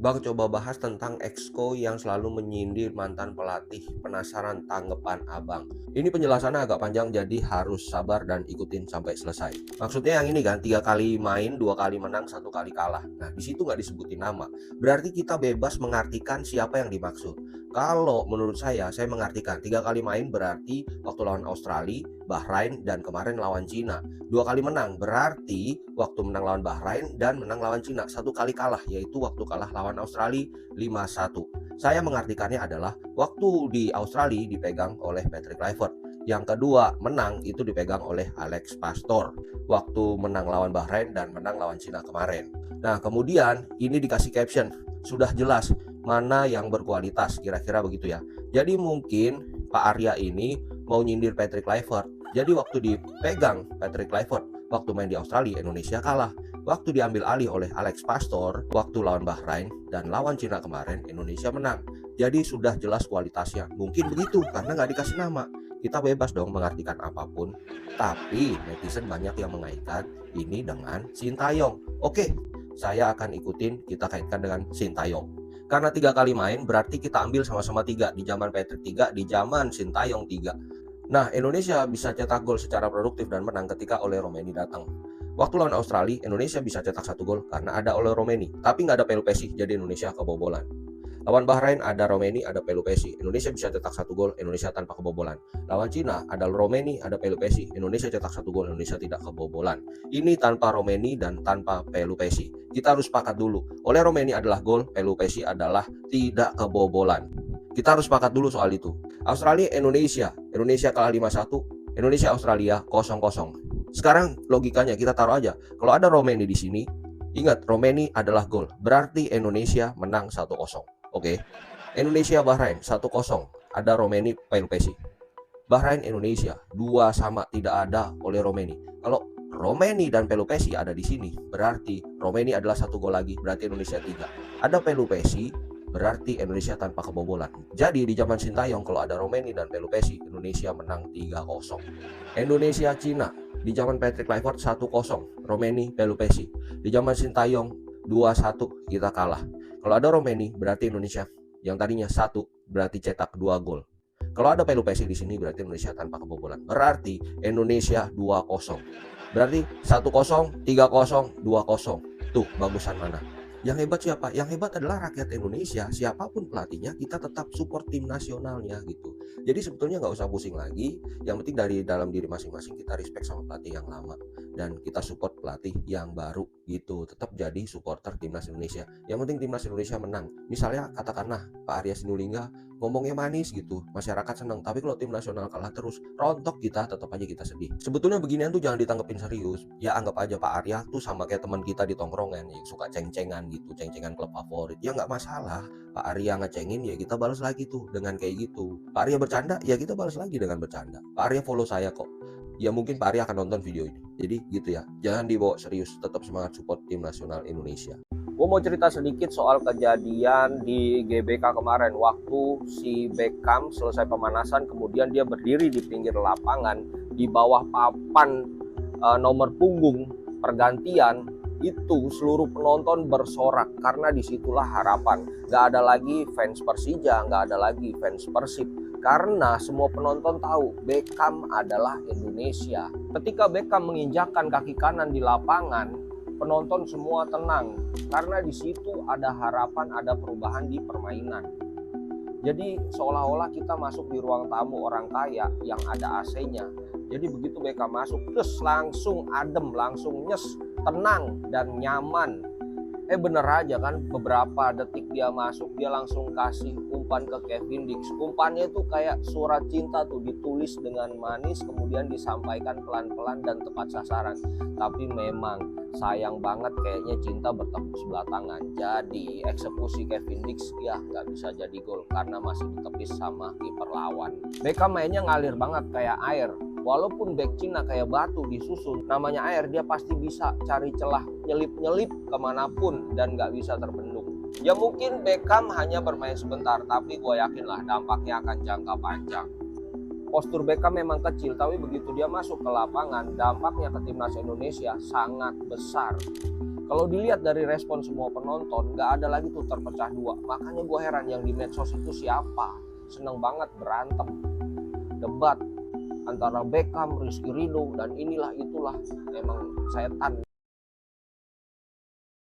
Bang, coba bahas tentang Exco yang selalu menyindir mantan pelatih. Penasaran tanggapan Abang. Ini penjelasannya agak panjang, jadi harus sabar dan ikutin sampai selesai. Maksudnya yang ini kan, 3 kali main, 2 kali menang, 1 kali kalah. Nah, di situ nggak disebutin nama. Berarti kita bebas mengartikan siapa yang dimaksud. Kalau menurut saya mengartikan 3 kali main berarti waktu lawan Australia, Bahrain, dan kemarin lawan Cina. 2 kali menang berarti waktu menang lawan Bahrain dan menang lawan Cina. 1 kali kalah yaitu waktu kalah lawan Australia 5-1. Saya mengartikannya adalah waktu di Australia dipegang oleh Patrick Kluivert. Yang kedua menang itu dipegang oleh Alex Pastor waktu menang lawan Bahrain dan menang lawan Cina kemarin. Nah, kemudian ini dikasih caption, sudah jelas mana yang berkualitas, kira-kira begitu ya. Jadi mungkin Pak Arya ini mau nyindir Patrick Kluivert. Jadi waktu dipegang Patrick Kluivert waktu main di Australia, Indonesia kalah. Waktu diambil alih oleh Alex Pastor waktu lawan Bahrain dan lawan Cina kemarin, Indonesia menang. Jadi sudah jelas kualitasnya. Mungkin begitu karena nggak dikasih nama. Kita bebas dong mengartikan apapun. Tapi netizen banyak yang mengaitkan ini dengan Sintayong. Oke, saya akan ikutin, kita kaitkan dengan Sintayong. Karena 3 kali main berarti kita ambil sama-sama 3. Di zaman Patrick 3, di zaman Sintayong 3. Nah, Indonesia bisa cetak gol secara produktif dan menang ketika Ole Romeni datang. Waktu lawan Australia, Indonesia bisa cetak 1 gol karena ada Ole Romeni, tapi nggak ada Pelupesi, jadi Indonesia kebobolan. Lawan Bahrain ada Romeni, ada Pelupesi, Indonesia bisa cetak 1 gol, Indonesia tanpa kebobolan. Lawan Cina ada Romeni, ada Pelupesi, Indonesia cetak 1 gol, Indonesia tidak kebobolan. Ini tanpa Romeni dan tanpa Pelupesi. Kita harus sepakat dulu, Ole Romeni adalah gol, Pelupesi adalah tidak kebobolan. Kita harus sepakat dulu soal itu. Australia, Indonesia kalah 5-1, Indonesia Australia 0-0. Sekarang logikanya kita taruh aja, kalau ada Romeni di sini, ingat Romeni adalah gol, berarti Indonesia menang 1-0. Oke. Indonesia Bahrain 1-0, ada Romeni, Pelupesi. Bahrain Indonesia 2-2, tidak ada oleh Romeni. Kalau Romeni dan Pelupesi ada di sini, berarti Romeni adalah 1 gol lagi, berarti Indonesia 3. Ada Pelupesi, berarti Indonesia tanpa kebobolan. Jadi di zaman Sintayong kalau ada Romeni dan Pelupesi, Indonesia menang 3-0. Indonesia Cina di zaman Patrick Kluivert 1-0, Romeni, Pelupesi. Di zaman Sintayong 2-1, kita kalah. Kalau ada Romeni berarti Indonesia yang tadinya 1 berarti cetak 2 gol. Kalau ada Pelupesi di sini berarti Indonesia tanpa kebobolan. Berarti Indonesia 2-0. Berarti 1-0, 3-0, 2-0. Tuh, bagusan mana? Yang hebat siapa? Yang hebat adalah rakyat Indonesia. Siapapun pelatihnya, kita tetap support tim nasionalnya gitu. Jadi sebetulnya nggak usah pusing lagi. Yang penting dari dalam diri masing-masing kita respect sama pelatih yang lama dan kita support pelatih yang baru gitu. Tetap jadi supporter timnas Indonesia. Yang penting timnas Indonesia menang. Misalnya katakanlah Pak Arya Sinulinga ngomongnya manis gitu, masyarakat senang. Tapi kalau tim nasional kalah terus, rontok kita, tetap aja kita sedih. Sebetulnya beginian tuh jangan ditanggepin serius. Ya anggap aja Pak Arya tuh sama kayak teman kita di tongkrongan yang suka ceng-cengan gitu, ceng-cengan klub favorit. Ya nggak masalah. Pak Arya ngecengin ya kita balas lagi tuh dengan kayak gitu. Pak Arya bercanda ya kita balas lagi dengan bercanda. Pak Arya follow saya kok. Ya mungkin Pak Arya akan nonton video ini. Jadi gitu ya. Jangan dibawa serius, tetap semangat support tim nasional Indonesia. Gue mau cerita sedikit soal kejadian di GBK kemarin waktu si Beckham selesai pemanasan, kemudian dia berdiri di pinggir lapangan di bawah papan nomor punggung pergantian. Itu seluruh penonton bersorak karena disitulah harapan. Gak ada lagi fans Persija, gak ada lagi fans Persib, karena semua penonton tahu Beckham adalah Indonesia. Ketika Beckham menginjakkan kaki kanan di lapangan, penonton semua tenang karena di situ ada harapan, ada perubahan di permainan. Jadi seolah-olah kita masuk di ruang tamu orang kaya yang ada AC-nya. Jadi begitu Beckham masuk, terus langsung adem, langsung nyes, tenang dan nyaman. Bener aja kan, beberapa detik dia masuk, dia langsung kasih umpan ke Kevin Dix. Umpannya tuh kayak surat cinta tuh, ditulis dengan manis, kemudian disampaikan pelan-pelan dan tepat sasaran. Tapi memang sayang banget kayaknya cinta bertepuk sebelah tangan. Jadi eksekusi Kevin Dix ya nggak bisa jadi gol karena masih ditepis sama kiper lawan. Beckham mainnya ngalir banget kayak air. Walaupun back Cina kayak batu disusun, namanya air, dia pasti bisa cari celah nyelip-nyelip kemanapun dan nggak bisa terbendung. Ya mungkin Beckham hanya bermain sebentar, tapi gue yakin lah dampaknya akan jangka panjang. Postur Beckham memang kecil, tapi begitu dia masuk ke lapangan, dampaknya ke timnas Indonesia sangat besar. Kalau dilihat dari respon semua penonton, nggak ada lagi tuh terpecah dua. Makanya gue heran yang di medsos itu siapa? Seneng banget berantem, debat antara Beckham, Rizky Ridho, dan inilah itulah emang setan